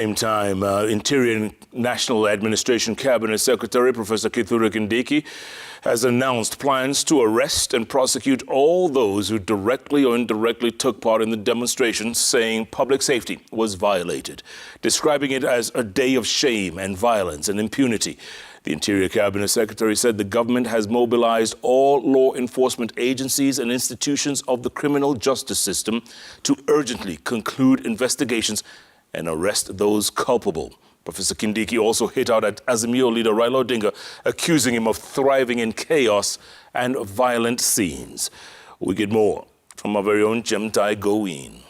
Same time, Interior and National Administration Cabinet Secretary Professor Kithure Kindiki has announced plans to arrest and prosecute all those who directly or indirectly took part in the demonstrations, saying public safety was violated, describing it as a day of shame and violence and impunity. The Interior Cabinet Secretary said the government has mobilized all law enforcement agencies and institutions of the criminal justice system to urgently conclude investigations and arrest those culpable. Professor Kindiki also hit out at Azimio leader Raila Odinga, accusing him of thriving in chaos and violent scenes. We get more from our very own Jemtai Goween.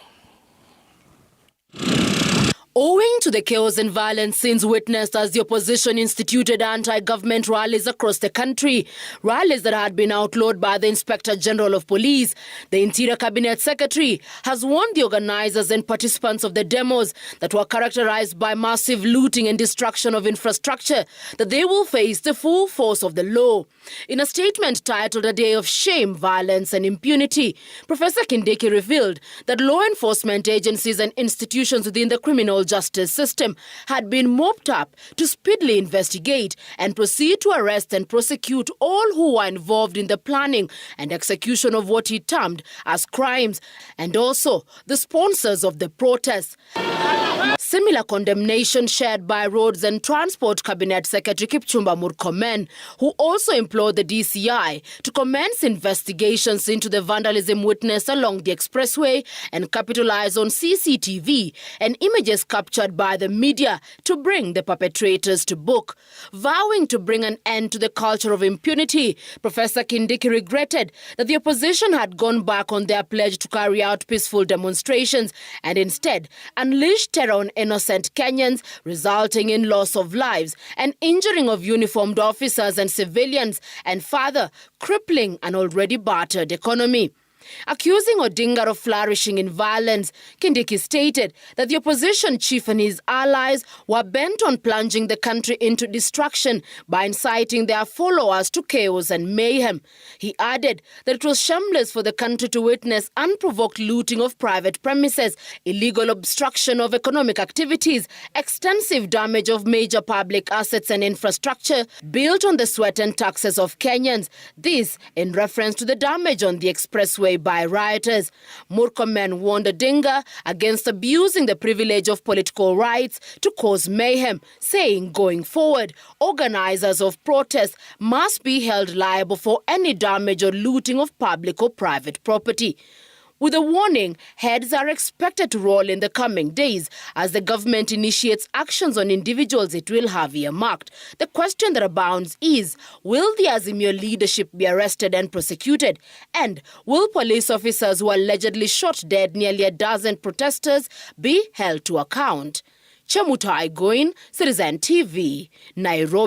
Owing to the chaos and violent scenes witnessed as the opposition instituted anti-government rallies across the country, rallies that had been outlawed by the Inspector General of Police, the Interior Cabinet Secretary has warned the organizers and participants of the demos that were characterized by massive looting and destruction of infrastructure that they will face the full force of the law. In a statement titled A Day of Shame, Violence and Impunity, Professor Kindiki revealed that law enforcement agencies and institutions within the criminal justice system had been mopped up to speedily investigate and proceed to arrest and prosecute all who were involved in the planning and execution of what he termed as crimes, and also the sponsors of the protests. Similar condemnation shared by Roads and Transport Cabinet Secretary Murkomen, who also implored the DCI to commence investigations into the vandalism witnessed along the expressway and capitalize on CCTV and images captured by the media to bring the perpetrators to book. Vowing to bring an end to the culture of impunity, Professor Kindiki regretted that the opposition had gone back on their pledge to carry out peaceful demonstrations and instead unleashed terror on innocent Kenyans, resulting in loss of lives and injuring of uniformed officers and civilians, and further crippling an already battered economy. Accusing Odinga of flourishing in violence, Kindiki stated that the opposition chief and his allies were bent on plunging the country into destruction by inciting their followers to chaos and mayhem. He added that it was shameless for the country to witness unprovoked looting of private premises, illegal obstruction of economic activities, extensive damage of major public assets and infrastructure built on the sweat and taxes of Kenyans. This in reference to the damage on the expressway by rioters. Murkomen warned Odinga against abusing the privilege of political rights to cause mayhem, saying going forward, organizers of protests must be held liable for any damage or looting of public or private property. With a warning, heads are expected to roll in the coming days as the government initiates actions on individuals it will have earmarked. The question that abounds is, will the Azimio leadership be arrested and prosecuted? And will police officers who allegedly shot dead nearly a dozen protesters be held to account? Chemutai Goin, Citizen TV, Nairobi.